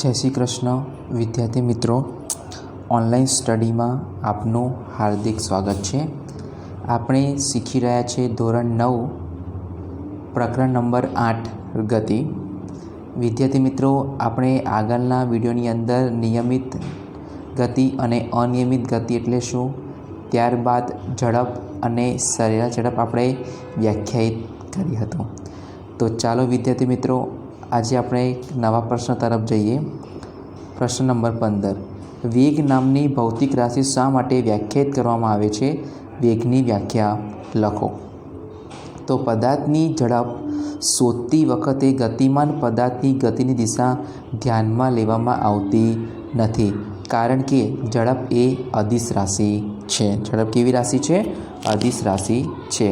જય શ્રી કૃષ્ણ વિદ્યાર્થી મિત્રો, ઓનલાઈન સ્ટડીમાં આપનું હાર્દિક સ્વાગત છે। આપણે શીખી રહ્યા છીએ ધોરણ 9 પ્રકરણ નંબર 8 ગતિ। વિદ્યાર્થી મિત્રો, આપણે આગળના વિડીયોની અંદર નિયમિત ગતિ અને અનિયમિત ગતિ એટલે શું, ત્યારબાદ ઝડપ અને સરેરાશ ઝડપ આપણે વ્યાખ્યાયિત કરી હતું। તો ચાલો વિદ્યાર્થી મિત્રો, આજે આપણે એક નવા પ્રશ્ન તરફ જઈએ। પ્રશ્ન નંબર 15, વેગ નામની ભૌતિક રાશિ શા માટે વ્યાખ્યાયિત કરવામાં આવે છે? વેગની વ્યાખ્યા લખો। તો પદાર્થની ઝડપ શોધતી વખતે ગતિમાન પદાર્થની ગતિની દિશા ધ્યાનમાં લેવામાં આવતી નથી, કારણ કે ઝડપ એ અદિશ રાશિ છે। ઝડપ કેવી રાશિ છે? અદિશ રાશિ છે।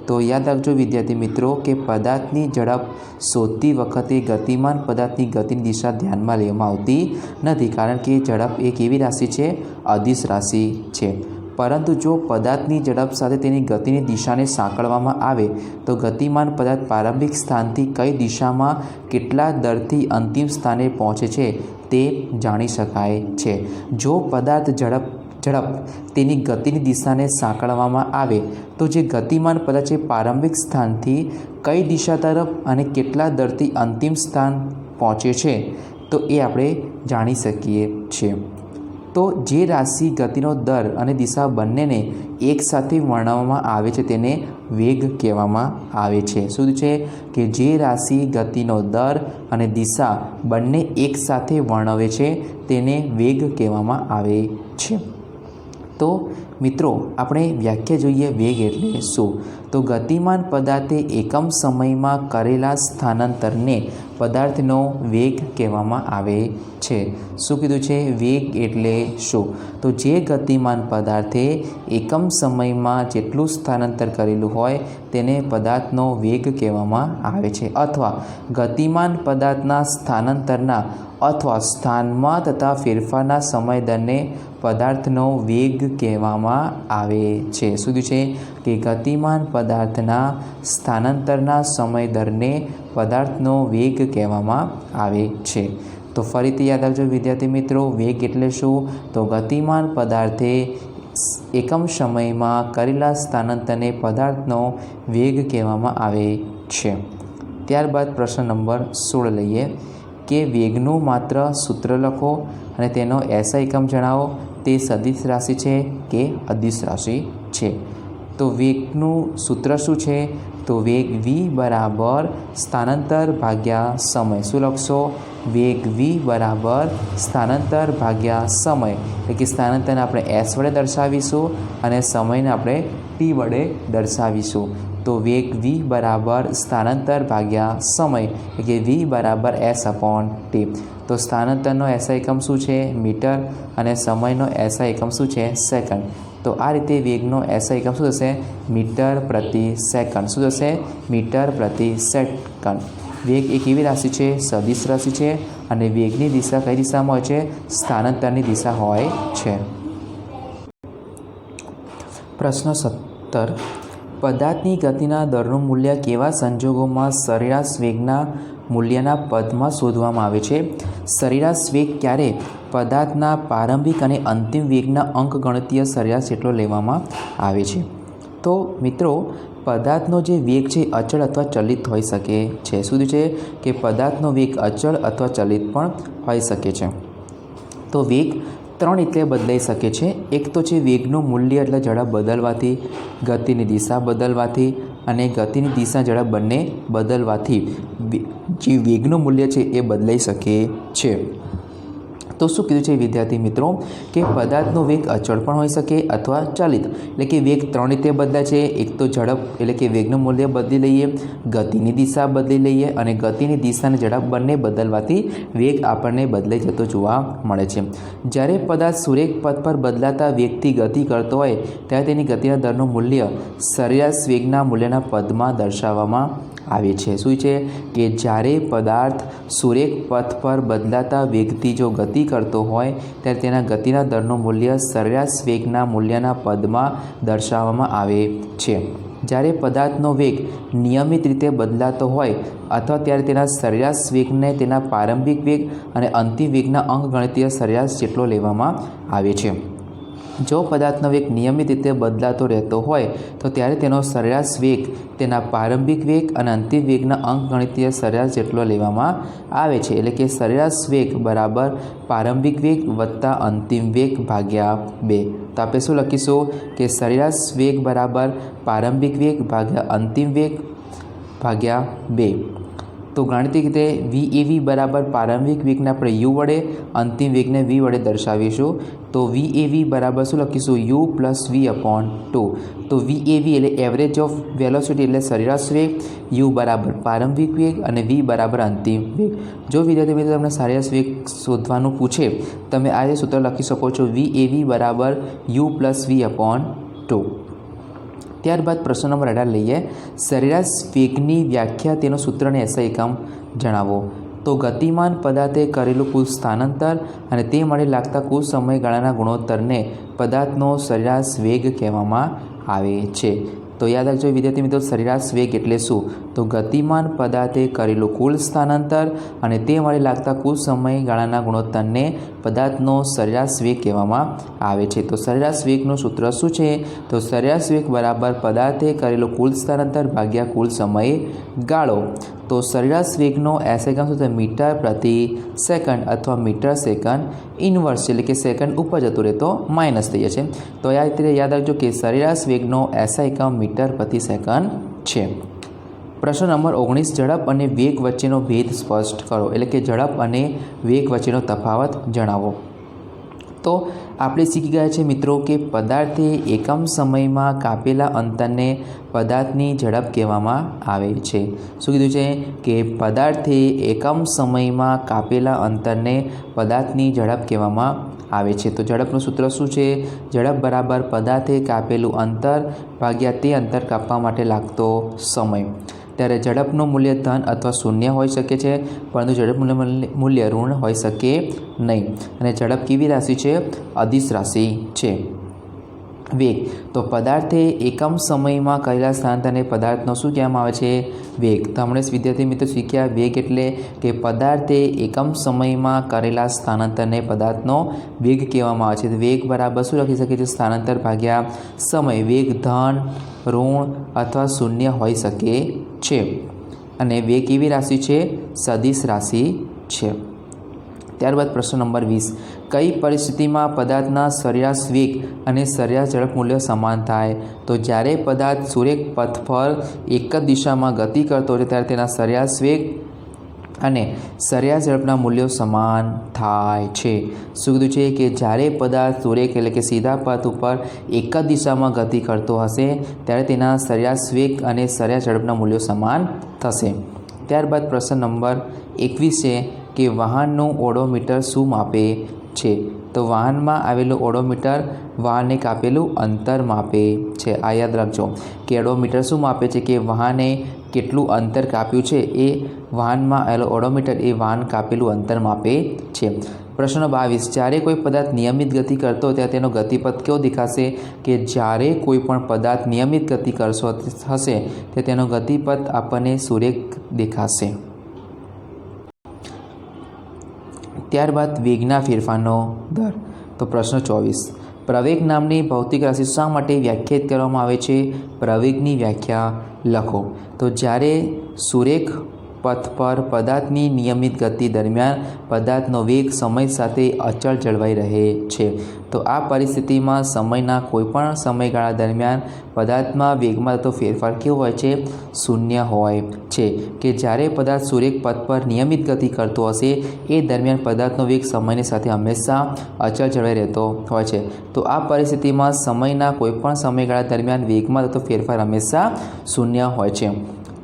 તો યાદ રાખજો વિદ્યાર્થી મિત્રો કે પદાર્થની ઝડપ શોધતી વખતે ગતિમાન પદાર્થની ગતિની દિશા ધ્યાનમાં લેવામાં આવતી નથી, કારણ કે ઝડપ એ કેવી રાશિ છે? અદિશ રાશિ છે। પરંતુ જો પદાર્થની ઝડપ સાથે તેની ગતિની દિશાને સાંકળવામાં આવે તો ગતિમાન પદાર્થ પ્રારંભિક સ્થાનથી કઈ દિશામાં કેટલા દરથી અંતિમ સ્થાને પહોંચે છે તે જાણી શકાય છે। જો પદાર્થ ઝડપ તેની ગતિની દિશાને સાંકળવામાં આવે તો જે ગતિમાન પદાર્થ છે પ્રારંભિક સ્થાનથી કઈ દિશા તરફ અને કેટલા દરથી અંતિમ સ્થાન પહોંચે છે તો એ આપણે જાણી શકીએ છીએ। તો જે રાશિ ગતિનો દર અને દિશા બંનેને એકસાથે વર્ણવવામાં આવે છે તેને વેગ કહેવામાં આવે છે। શું છે? કે જે રાશિ ગતિનો દર અને દિશા બંને એકસાથે વર્ણવે છે તેને વેગ કહેવામાં આવે છે। તો મિત્રો, આપણે વ્યાખ્યા જોઈએ વેગ એટલે શું। તો ગતિમાન પદાર્થે એકમ સમયમાં કરેલા સ્થાનાંતરને પદાર્થનો વેગ કહેવામાં આવે છે। શું કીધું છે? વેગ એટલે શું? તો જે ગતિમાન પદાર્થે એકમ સમયમાં જેટલું સ્થાનાંતર કરેલું હોય તેને પદાર્થનો વેગ કહેવામાં આવે છે, અથવા ગતિમાન પદાર્થના સ્થાનાંતરના અથવા સ્થાનમાં થતા ફેરફારના સમય દરને પદાર્થનો વેગ કહેવામાં આવે છે। શું છે? કે ગતિમાન પદાર્થના સ્થાનાંતરના સમય દરને પદાર્થનો વેગ કહેવામાં આવે છે। તો ફરીથી યાદ રાખજો વિદ્યાર્થી મિત્રો, વેગ એટલે શું? તો ગતિમાન પદાર્થે એકમ સમયમાં કરેલા સ્થાનાંતરને પદાર્થનો વેગ કહેવામાં આવે છે। ત્યારબાદ પ્રશ્ન નંબર 16 લઈએ કે વેગનું માત્ર સૂત્ર લખો અને તેનો એસઆઈ એકમ જણાવો। તે સદિશ રાશિ છે કે અદિશ રાશિ છે? તો વેગનું સૂત્ર શું છે? તો વેગ v બરાબર સ્થાનાંતર ભાગ્યા સમય। શું લખશો? વેગ v બરાબર સ્થાનાંતર ભાગ્યા સમય, એટલે કે સ્થાનાંતરને આપણે s વડે દર્શાવીશું અને સમયને આપણે t વડે દર્શાવીશું। તો વેગ v બરાબર સ્થાનાંતર ભાગ્યા સમય, એટલે કે v બરાબર s/t। તો સ્થાનાંતરનો એસઆઈ એકમ શું છે? મીટર, અને સમયનો એસઆઈ એકમ શું છે? સેકન્ડ। તો આ રીતે વેગનો એસઆઈ એકમ શું થશે? મીટર પ્રતિ સેકન્ડ। શું થશે? મીટર પ્રતિ સેકન્ડ। વેગ એક એવી રાશિ છે, સદિશ રાશિ છે, અને વેગની દિશા કઈ દિશામાં હોય છે? સ્થાનાંતરની દિશા હોય છે। પ્રશ્ન 17, પદાર્થની ગતિના દરનું મૂલ્ય કેવા સંજોગોમાં સરેરાશ વેગના મૂલ્યના પદમાં શોધવામાં આવે છે? સરેરાશ વેગ ક્યારે? પદાર્થના પ્રારંભિક અને અંતિમ વેગના અંકગણિતીય સરેરાશ જેટલો લેવામાં આવે છે। તો મિત્રો, પદાર્થનો જે વેગ છે અચળ અથવા ચલિત હોઈ શકે છે। શું છે? કે પદાર્થનો વેગ અચળ અથવા ચલિત પણ હોઈ શકે છે। તો વેગ 3 રીતે બદલાઈ શકે છે। એક તો છે વેગનું મૂલ્ય એટલે ઝડપ બદલવાથી, ગતિની દિશા બદલવાથી અને ગતિની દિશા ઝડપ બંને બદલવાથી જે વેગનું મૂલ્ય છે એ બદલાઈ શકે છે। તો શું કીધું છે વિદ્યાર્થી મિત્રો કે પદાર્થનો વેગ અચળ પણ હોઈ શકે અથવા ચલિત, એટલે કે વેગ 3 રીતે બદલાય છે। એક તો ઝડપ એટલે કે વેગનું મૂલ્ય બદલી લઈએ, ગતિની દિશા બદલી લઈએ અને ગતિની દિશા અને ઝડપ બંને બદલવાથી વેગ આપણને બદલાઈ જતો જોવા મળે છે। જ્યારે પદાર્થ સુરેખ પથ પર બદલાતા વેગથી ગતિ કરતો હોય ત્યારે તેની ગતિના દરનું મૂલ્ય સરેરાશ વેગના મૂલ્યના પદમાં દર્શાવવામાં આવે છે। શું છે? કે જ્યારે પદાર્થ સુરેખ પથ પર બદલાતા વેગથી જો ગતિ કરતો હોય ત્યારે તેના ગતિના દરનું મૂલ્ય સરેરાશ વેગના મૂલ્યના પદમાં દર્શાવવામાં આવે છે। જ્યારે પદાર્થનો વેગ નિયમિત રીતે બદલાતો હોય અથવા ત્યારે તેના સરેરાશ વેગને તેના પ્રારંભિક વેગ અને અંતિમ વેગના અંકગણિતીય સરેરાશ જેટલો લેવામાં આવે છે. જો પદાર્થનો વેગ નિયમિત રીતે બદલાતો રહેતો હોય તો ત્યારે તેનો સરેરાશ વેગ તેના પ્રારંભિક વેગ અને અંતિમ વેગના અંકગણિતીય સરેરાશ જેટલો લેવામાં આવે છે. એટલે કે સરેરાશ વેગ બરાબર પ્રારંભિક વેગ વત્તા અંતિમ વેગ ભાગ્યા 2. તો આપણે શું લખીશું કે સરેરાશ વેગ બરાબર પ્રારંભિક વેગ ભાગ્યા અંતિમ વેગ ભાગ્યા 2. તો ગાણિતિક રીતે VAV બરાબર પ્રારંભિક વેગને આપણે U વડે, અંતિમ વેગને V વડે દર્શાવીશું. તો VAV બરાબર શું લખીશું U પ્લસ V/2. તો VAV એટલે એવરેજ ઓફ વેલોસિટી એટલે સરેરાશ વેગ, U બરાબર પ્રારંભિક વેગ અને V બરાબર અંતિમ વેગ. જો વિદ્યાર્થી મિત્રો તમને સરેરાશ વેગ શોધવાનું પૂછે તમે આ સૂત્ર લખી શકો છો VAV બરાબર U પ્લસ V/2. ત્યારબાદ પ્રશ્ન નંબર 18 લઈએ. સરેરાશ વેગની વ્યાખ્યા તેનું સૂત્ર અને SI એકમ જણાવો. તો ગતિમાન પદાર્થે કરેલું કુલ સ્થાનાંતર અને તે માટે લાગતા કુલ સમયગાળાના ગુણોત્તરને પદાર્થનો સરેરાશ વેગ કહેવામાં આવે છે. તો યાદ રાખજો વિદ્યાર્થી મિત્રો, સરેરાશ વેગ એટલે શું? તો ગતિમાન પદાર્થે કરેલું કુલ સ્થાનાંતર અને તે માટે લાગતા કુલ સમયગાળાના ગુણોત્તરને પદાર્થનો સરેરાશ વેગ કહેવામાં આવે છે. તો સરેરાશ વેગનું સૂત્ર શું છે? તો સરેરાશ વેગ બરાબર પદાર્થે કરેલું કુલ સ્થાનાંતર ભાગ્યા કુલ સમયગાળો. તો સરેરાશ વેગનો SI એકમ શું છે? મીટર પ્રતિ સેકન્ડ અથવા મીટર સેકન્ડ ઇન્વર્સ છે, એટલે કે સેકન્ડ ઉપર જતું રહે તો માઇનસ થઈ જશે. તો આ રીતે યાદ રાખજો કે સરેરાશ વેગનો SI એકમ મીટર પ્રતિ સેકન્ડ છે. પ્રશ્ન નંબર 19. ઝડપ અને વેગ વચ્ચેનો ભેદ સ્પષ્ટ કરો. એટલે કે ઝડપ અને વેગ વચ્ચેનો તફાવત જણાવો. તો આપણે શીખી ગયા છે મિત્રો કે પદાર્થે એકમ સમયમાં કાપેલા અંતરને પદાર્થની ઝડપ કહેવામાં આવે છે. શું કીધું છે? કે પદાર્થે એકમ સમયમાં કાપેલા અંતરને પદાર્થની ઝડપ કહેવામાં આવે છે. તો ઝડપનું સૂત્ર શું છે? ઝડપ બરાબર પદાર્થે કાપેલું અંતર ભાગ્યા તે અંતર કાપવા માટે લાગતો સમય. ત્યારે ઝડપનું મૂલ્ય ધન અથવા શૂન્ય હોઈ શકે છે, પરંતુ ઝડપનું મૂલ્ય ઋણ હોઈ શકે નહીં. અને ઝડપ કેવી રાશિ છે? અદિશ રાશિ છે. વેગ. તો પદાર્થે એકમ સમયમાં કરેલા સ્થાનાંતરને પદાર્થનો શું કહેવામાં આવે છે? વેગ. તો હમણાં વિદ્યાર્થી મિત્રો શીખ્યા વેગ એટલે કે પદાર્થે એકમ સમયમાં કરેલા સ્થાનાંતરને પદાર્થનો વેગ કહેવામાં આવે છે. વેગ બરાબર શું લખી શકીએ છીએ? સ્થાનાંતર ભાગ્યા સમય. વેગ ધન, ઋણ અથવા શૂન્ય હોઈ શકે છે. અને વેગ કેવી રાશિ છે? સદિશ રાશિ છે. ત્યારબાદ પ્રશ્ન નંબર 20. કઈ પરિસ્થિતિમાં પદાર્થના સરેરાશ વેગ અને સરેરાશ ઝડપ મૂલ્યો સમાન થાય? તો જ્યારે પદાર્થ સુરેખ પથ પર એક જ દિશામાં ગતિ કરતો હોય ત્યારે તેના સરેરાશ વેગ અને સરેરાશ ઝડપના મૂલ્યો સમાન થાય છે. શું કીધું છે? કે જ્યારે પદાર્થ સુરેખ એટલે કે સીધા પથ ઉપર એક જ દિશામાં ગતિ કરતો હશે ત્યારે તેના સરેરાશ વેગ અને સરેરાશ ઝડપના મૂલ્યો સમાન થશે. ત્યારબાદ પ્રશ્ન નંબર 21 છે કે વાહનનું ઓડોમીટર શું માપે છે? તો વાહનમાં આવેલું ઓડોમીટર વાહનને કાપેલું અંતર માપે છે. આ યાદ રાખજો કે ઓડોમીટર શું માપે છે? કે વાહને કેટલું અંતર કાપ્યું છે એ વાહનમાં આવેલો ઓડોમીટર એ વાહન કાપેલું અંતર માપે છે. પ્રશ્ન 22. જ્યારે કોઈ પદાર્થ નિયમિત ગતિ કરતો ત્યારે તેનો ગતિપથ કેવો દેખાશે? કે જ્યારે કોઈ પણ પદાર્થ નિયમિત ગતિ કરશો હશે તે તેનો ગતિપથ આપણને સુરેખ દેખાશે. ત્યારબાદ વેગના ફેરફારનો દર. તો પ્રશ્ન 24. પ્રવેગ નામની ભૌતિક રાશિ શા માટે વ્યાખ્યાયિત કરવામાં આવે છે? પ્રવેગની વ્યાખ્યા લખો. તો જ્યારે સુરેખ પથ પર પદાર્થની નિયમિત ગતિ દરમિયાન પદાર્થનો વેગ સમય સાથે અચળ જળવાઈ રહે છે. તો આ પરિસ્થિતિમાં સમયના કોઈપણ સમયગાળા દરમિયાન પદાર્થમાં વેગમાં થતો ફેરફાર કેવો હોય છે? શૂન્ય હોય છે. કે જ્યારે પદાર્થ સુરેખ પથ પર નિયમિત ગતિ કરતો હશે એ દરમિયાન પદાર્થનો વેગ સમયની સાથે હંમેશા અચળ જળવાઈ રહેતો હોય છે. તો આ પરિસ્થિતિમાં સમયના કોઈપણ સમયગાળા દરમિયાન વેગમાં થતો ફેરફાર હંમેશા શૂન્ય હોય છે.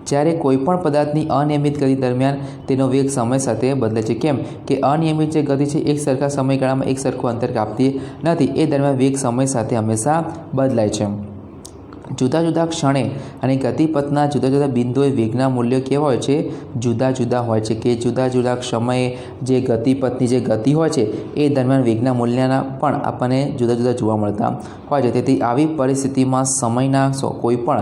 જ્યારે કોઈપણ પદાર્થની અનિયમિત ગતિ દરમિયાન તેનો વેગ સમય સાથે બદલે છે. કેમ? કે અનિયમિત જે ગતિ છે એક સરખા સમયગાળામાં એક સરખું અંતર કાપતી નથી, એ દરમિયાન વેગ સમય સાથે હંમેશા બદલાય છે. જુદા જુદા ક્ષણે અને ગતિપથના જુદા જુદા બિંદુએ વેગના મૂલ્યો કેવા હોય છે? જુદા જુદા હોય છે. કે જુદા જુદા સમયે જે ગતિપથની જે ગતિ હોય છે એ દરમિયાન વેગના મૂલ્યના પણ આપણને જુદા જુદા જોવા મળતા હોય છે. તેથી આવી પરિસ્થિતિમાં સમયના કોઈપણ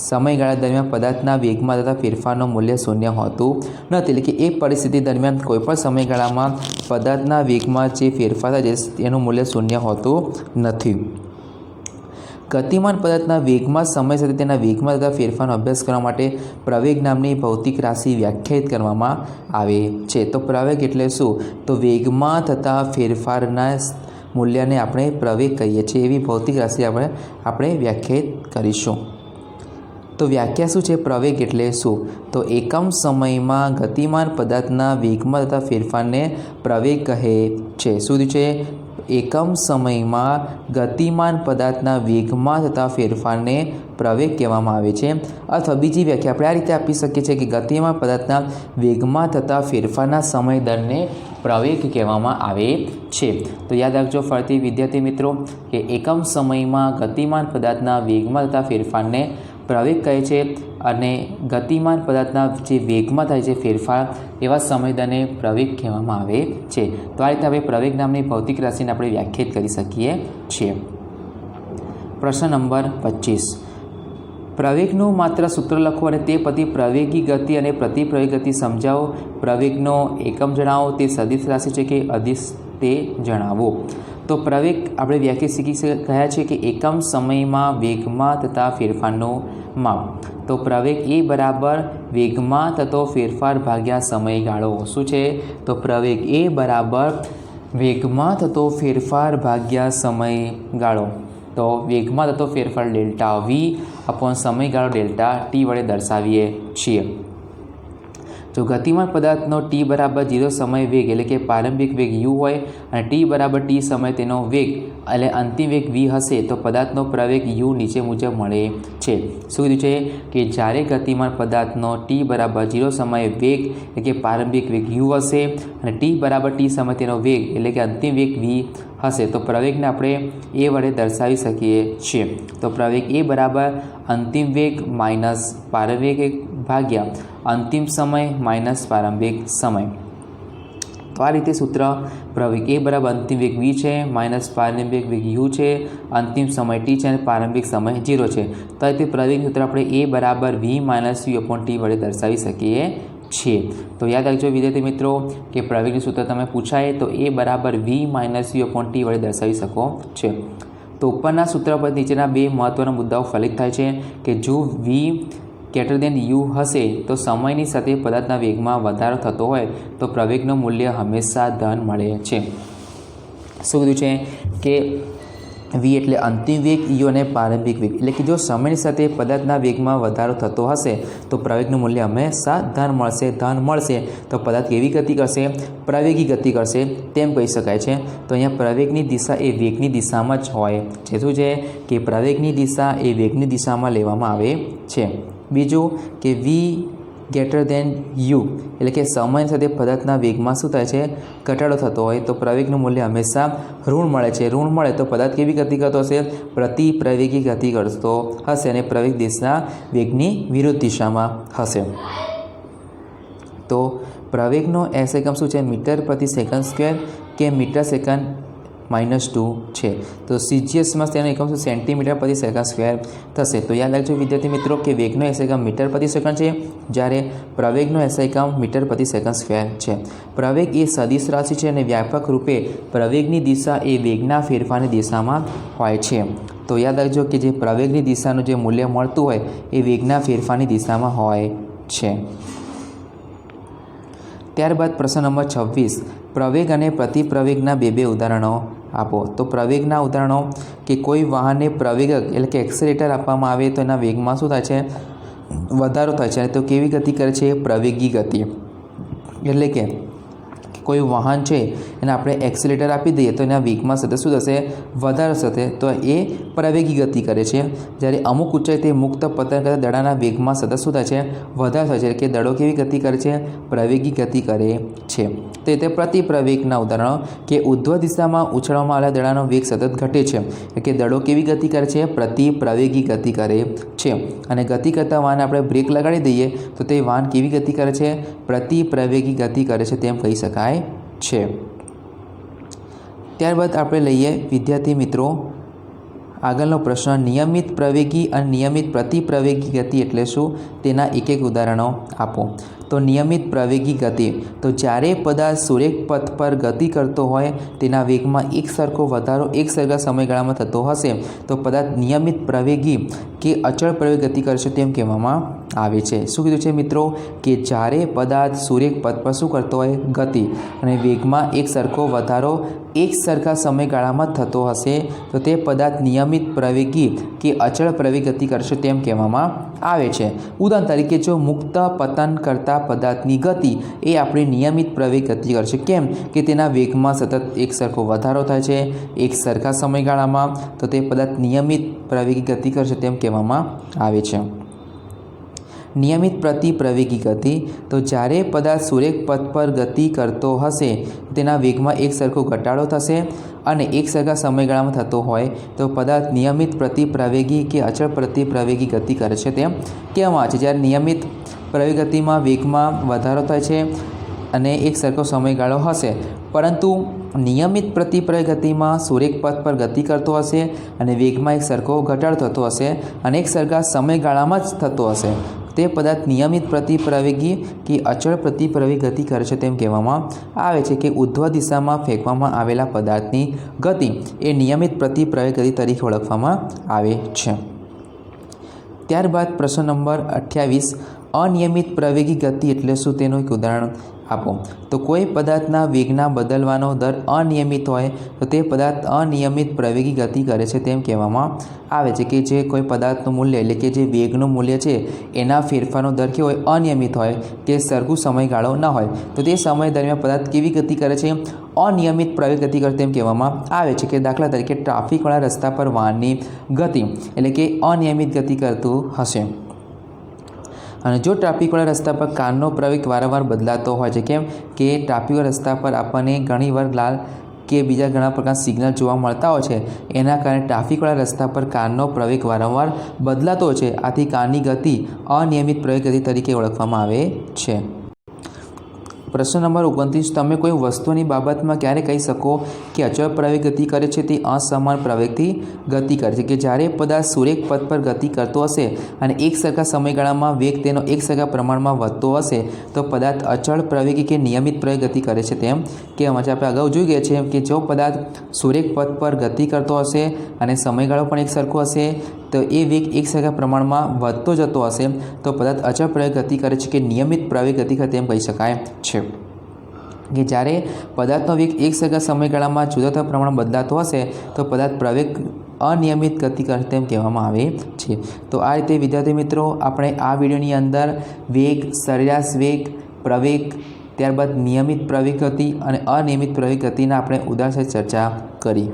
સમયગાળા દરમિયાન પદાર્થના વેગમાં થતા ફેરફારનું મૂલ્ય શૂન્ય હોતું નથી. એટલે કે એ પરિસ્થિતિ દરમિયાન કોઈપણ સમયગાળામાં પદાર્થના વેગમાં જે ફેરફાર થાય છે એનું મૂલ્ય શૂન્ય હોતું નથી. ગતિમાન પદાર્થના વેગમાં સમય સાથે તેના વેગમાં થતા ફેરફારનો અભ્યાસ કરવા માટે પ્રવેગ નામની ભૌતિક રાશિ વ્યાખ્યાયિત કરવામાં આવે છે. તો પ્રવેગ એટલે શું? તો વેગમાં થતા ફેરફારના મૂલ્યને આપણે પ્રવેગ કહીએ છીએ. એવી ભૌતિક રાશિ આપણે વ્યાખ્યાયિત કરીશું. તો વ્યાખ્યા શું છે? પ્રવેગ એટલે શું? તો એકમ સમયમાં ગતિમાન પદાર્થના વેગમાં થતા ફેરફારને પ્રવેગ કહે છે. શું છે? એકમ સમયમાં ગતિમાન પદાર્થના વેગમાં થતા ફેરફારને પ્રવેગ કહેવામાં આવે છે. અથવા બીજી વ્યાખ્યા આપણે આ રીતે આપી શકીએ છીએ કે ગતિમાન પદાર્થના વેગમાં થતા ફેરફારના સમય દરને પ્રવેગ કહેવામાં આવે છે. તો યાદ રાખજો ફરીથી વિદ્યાર્થી મિત્રો કે એકમ સમયમાં ગતિમાન પદાર્થના વેગમાં થતા ફેરફારને પ્રવેગ કહે છે અને ગતિમાન પદાર્થના જે વેગમાં થાય છે ફેરફાર એવા સમય દરને પ્રવેગ કહેવામાં આવે છે. તો આ રીતે આપણે પ્રવેગ નામની ભૌતિક રાશિને આપણે વ્યાખ્યાયિત કરી શકીએ છીએ. પ્રશ્ન નંબર 25. પ્રવેગનું માત્ર સૂત્ર લખો અને તે પછી પ્રવેગી ગતિ અને પ્રતિપ્રવેગી ગતિ સમજાવો. પ્રવેગનો એકમ જણાવો. તે સદિશ રાશિ છે કે અદિશ તે જણાવો. તો પ્રવેગ આપણે વ્યાખ્યા શીખી ગયા છે કે એકમ સમયમાં વેગમાં થતા ફેરફારનું માપ. તો પ્રવેગ એ બરાબર વેગમાં થતો ફેરફાર ભાગ્યા સમયગાળો. શું છે? તો પ્રવેગ એ બરાબર વેગમાં થતો ફેરફાર ભાગ્યા સમયગાળો. તો વેગમાં થતો ફેરફાર ડેલ્ટા વી અપોન સમયગાળો ડેલ્ટા ટી વડે દર્શાવીએ છીએ. જો ગતિમાન પદાર્થનો ટી બરાબર 0 સમય વેગ એટલે કે પ્રારંભિક વેગ u હોય અને ટી બરાબર ટી સમય તેનો વેગ એટલે અંતિમ વેગ v હશે તો પદાર્થનો પ્રવેગ u નીચે મુજબ મળે છે. શું કીધું છે? કે જ્યારે ગતિમાન પદાર્થનો ટી બરાબર 0 સમયે વેગ એટલે કે પ્રારંભિક વેગ u હશે અને ટી બરાબર ટી સમય તેનો વેગ એટલે કે અંતિમ વેગ v હશે તો પ્રવેગને આપણે એ વડે દર્શાવી શકીએ છીએ. તો પ્રવેગ એ બરાબર અંતિમ વેગ માઇનસ પ્રારંભિક વેગ ભાગ્યા અંતિમ સમય માઇનસ પ્રારંભિક સમય. તો આ રીતે સૂત્ર પ્રવેગ એ બરાબર અંતિમ વેગ v છે માઇનસ પ્રારંભિક વેગ u છે અંતિમ સમય t છે અને પ્રારંભિક સમય 0 છે. તો આ રીતે પ્રવેગ સૂત્ર આપણે એ બરાબર v minus u upon T વડે દર્શાવી શકીએ છીએ. તો યાદ રાખજો વિદ્યાર્થી મિત્રો કે પ્રવેગનું સૂત્ર તમે પૂછાય તો એ બરાબર v minus u upon T વડે દર્શાવી શકો છો. તો ઉપરના સૂત્ર પર નીચેના બે મહત્ત્વના મુદ્દાઓ ફલિત થાય છે કે જો v ગ્રેટર દેન u હશે તો સમયની સાથે પદાર્થના વેગમાં વધારો થતો હોય તો પ્રવેગનું મૂલ્ય હંમેશા ધન મળે છે. શું કીધું છે કે v એટલે અંતિમ વેગ, u અને પ્રારંભિક વેગ એટલે કે જો સમયની સાથે પદાર્થના વેગમાં વધારો થતો હશે તો પ્રવેગનું મૂલ્ય હંમેશા ધન મળશે. તો પદાર્થ કેવી ગતિ કરશે? પ્રવેગી ગતિ કરશે તેમ કહી શકાય છે. તો અહીંયા પ્રવેગની દિશા એ વેગની દિશામાં જ હોય છે. શું છે? કે પ્રવેગની દિશા એ વેગની દિશામાં લેવામાં આવે છે. બીજું કે v ગ્રેટર દેન u એટલે કે સમય સાથે પદાર્થના વેગમાં શું થાય છે? ઘટાડો થતો હોય તો પ્રવેગનું મૂલ્ય હંમેશા ઋણ મળે છે. ઋણ મળે તો પદાર્થ કેવી ગતિ કરતો હશે? પ્રતિપ્રવેગી ગતિ કરતો હશે અને પ્રવેગ દિશા વેગની વિરુદ્ધ દિશામાં હશે. તો પ્રવેગનો એસ એકમ શું છે? મીટર પ્રતિ સેકન્ડ સ્ક્વેર કે મીટર સેકન્ડ -2 છે. તો CGSમાં તેનો એકમ શું? સેન્ટીમીટર પ્રતિ સેકન્ડ સ્ક્વેર થશે. તો યાદ રાખજો વિદ્યાર્થી મિત્રો કે વેગનો એસ એકમ મીટર પ્રતિ સેકન્ડ છે જ્યારે પ્રવેગનો એસ એકમ મીટર પ્રતિ સેકન્ડ સ્ક્વેર છે. પ્રવેગ એ સદિશ રાશિ છે અને વ્યાપક રૂપે પ્રવેગની દિશા એ વેગના ફેરફારની દિશામાં હોય છે. તો યાદ રાખજો કે જે પ્રવેગની દિશાનું જે મૂલ્ય મળતું હોય એ વેગના ફેરફારની દિશામાં હોય છે. ત્યારબાદ પ્રશ્ન નંબર 26. પ્રવેગ અને પ્રતિપ્રવેગના બે ઉદાહરણો આપો. તો પ્રવેગના ઉદાહરણો કે કોઈ વાહનને પ્રવેગક એટલે કે એક્સેલેટર આપવામાં આવે તો એના વેગમાં શું થાય છે? વધારો થાય છે. તો કેવી ગતિ કરે છે? પ્રવેગી ગતિ. એટલે કે કોઈ વાહન છે એને આપણે એક્સેલેટર આપી દઈએ તો એના વેગમાં સતત શું થશે? વધારો થશે. તો એ પ્રવેગી ગતિ કરે છે. જ્યારે અમુક ઊંચાઈથી મુક્ત પતન કરતા દડાના વેગમાં સતત શું થાય છે? વધારો થાય છે. કે દડો કેવી ગતિ કરે છે? પ્રવેગી ગતિ કરે છે. તો તે પ્રતિપ્રવેગના ઉદાહરણો કે ઉધ્વ દિશામાં ઉછળવામાં આવેલા દડાનો વેગ સતત ઘટે છે. કે દડો કેવી ગતિ કરે છે? પ્રતિપ્રવેગી ગતિ કરે છે. અને ગતિ કરતા વાહન આપણે બ્રેક લગાડી દઈએ તો તે વાહન કેવી ગતિ કરે છે? પ્રતિપ્રવેગી ગતિ કરે છે તેમ કહી શકાય છે. ત્યારબાદ આપણે લઈએ વિદ્યાર્થી મિત્રો આગળનો પ્રશ્ન, નિયમિત પ્રવેગી અને નિયમિત પ્રતિપ્રવેગી ગતિ એટલે શું? તેના એક ઉદાહરણો આપો. તો નિયમિત પ્રવેગી ગતિ, તો જ્યારે પદાર્થ સુરેખ પથ પર ગતિ કરતો હોય તેના વેગમાં એક સરખો વધારો એક સરખા સમયગાળામાં થતો હશે તો પદાર્થ નિયમિત પ્રવેગી કે અચળ પ્રવેગ ગતિ કરશે તેમ કહેવામાં આવે છે. શું કીધું છે મિત્રો? કે જ્યારે પદાર્થ સુરેખ પથ પર શું કરતો હોય? ગતિ, અને વેગમાં એક સરખો વધારો એક સરખા સમયગાળામાં થતો હશે તો તે પદાર્થ નિયમિત પ્રવેગી કે અચળ પ્રવેગ ગતિ કરશે તેમ કહેવામાં આવે છે. ઉદાહરણ તરીકે, જો મુક્ત પતન કરતા પદાર્થની ગતિ એ આપણી નિયમિત પ્રવેગ ગતિ કરશે. કેમ કે તેના વેગમાં સતત એક સરખો વધારો થાય છે એક સરખા સમયગાળામાં, તો તે પદાર્થ નિયમિત પ્રવેગી ગતિ કરશે તેમ કહેવામાં આવે છે. નિયમિત પ્રતિપ્રવેગી ગતિ, તો જ્યારે પદાર્થ સુરેખ પથ પર ગતિ કરતો હશે તેના વેગમાં એક સરખો ઘટાડો થશે અને એક સરખા સમયગાળામાં થતો હોય તો પદાર્થ નિયમિત પ્રતિપ્રવેગી કે અચળ પ્રતિપ્રવેગી ગતિ કરે છે તેમ કહેવામાં આવે છે. જ્યારે નિયમિત પ્રવેગી ગતિમાં વેગમાં વધારો થાય છે અને એક સરખો સમયગાળો હશે, પરંતુ નિયમિત પ્રતિપ્રવેગી ગતિમાં સુરેખ પથ પર ગતિ કરતો હશે અને વેગમાં એક સરખો ઘટાડો થતો હશે અને એક સરખા સમયગાળામાં જ થતો હશે, તે પદાર્થ નિયમિત પ્રતિપ્રવેગી કે અચળ પ્રતિપ્રવેગી ગતિ કરે છે તેમ કહેવામાં આવે છે. કે ઉર્ધ્વ દિશામાં ફેંકવામાં આવેલા પદાર્થની ગતિ એ નિયમિત પ્રતિપ્રવેગી ગતિ તરીકે ઓળખવામાં આવે છે. ત્યારબાદ પ્રશ્ન નંબર 28, અનિયમિત પ્રવેગી ગતિ એટલે શું? તેનું એક ઉદાહરણ આપો. તો કોઈ પદાર્થના વેગના બદલવાનો દર અનિયમિત હોય તો તે પદાર્થ અનિયમિત પ્રવેગી ગતિ કરે છે તેમ કહેવામાં આવે છે. કે જે કોઈ પદાર્થનું મૂલ્ય એટલે કે જે વેગનું મૂલ્ય છે એના ફેરફારનો દર કેવો હોય? અનિયમિત હોય, કે સરખું સમયગાળો ન હોય, તો તે સમય દરમિયાન પદાર્થ કેવી ગતિ કરે છે? અનિયમિત પ્રવેગ ગતિ કરે તેમ કહેવામાં આવે છે. કે દાખલા તરીકે ટ્રાફિકવાળા રસ્તા પર વાહનની ગતિ એટલે કે અનિયમિત ગતિ કરતું હશે. અને જો ટ્રાફિકવાળા રસ્તા પર કારનો પ્રવેગ વારંવાર બદલાતો હોય છે, કેમ કે ટ્રાફિકવાળા રસ્તા પર આપણને ઘણીવાર લાલ કે બીજા ઘણા પ્રકારના સિગ્નલ જોવા મળતા હોય છે, એના કારણે ટ્રાફિકવાળા રસ્તા પર કારનો પ્રવેગ વારંવાર બદલાતો હોય છે. આથી કારની ગતિ અનિયમિત પ્રવેગ ગતિ તરીકે ઓળખવામાં આવે છે. પ્રશ્ન નંબર 29, તમે કોઈ વસ્તુની બાબતમાં ક્યારે કહી શકો કે અચળ પ્રવેગ ગતિ કરે છે? તે અસમાન પ્રવેગથી ગતિ કરે છે. કે જ્યારે પદાર્થ સુરેખ પથ પર ગતિ કરતો હશે અને એક સરખા સમયગાળામાં વેગ તેનો એક સરખા પ્રમાણમાં વધતો હશે તો પદાર્થ અચળ પ્રવેગી કે નિયમિત પ્રવેગ ગતિ કરે છે તેમ કહેવામાં આવે છે. આપણે અગાઉ જોઈ ગયા છે કે જો પદાર્થ સુરેખ પથ પર ગતિ કરતો હશે અને સમયગાળો પણ એક સરખો હશે તો એ વેગ એક સરખા પ્રમાણમાં વધતો જતો હશે તો પદાર્થ અચળ પ્રવેગ ગતિ કરે છે કે નિયમિત પ્રવેગ ગતિ કરે તેમ કહી શકાય છે. કે જ્યારે પદાર્થનો વેગ એક સરખા સમયગાળામાં જુદા જુદા પ્રમાણમાં બદલાતો હશે તો પદાર્થ પ્રવેગ અનિયમિત ગતિ કરે તેમ કહેવામાં આવે છે. તો આ રીતે વિદ્યાર્થી મિત્રો આપણે આ વિડીયોની અંદર વેગ, સરેરાશ વેગ, પ્રવેગ, ત્યારબાદ નિયમિત પ્રવેગ ગતિ અને અનિયમિત પ્રવેગ ગતિના આપણે ઉદાહરણ સાથે ચર્ચા કરી.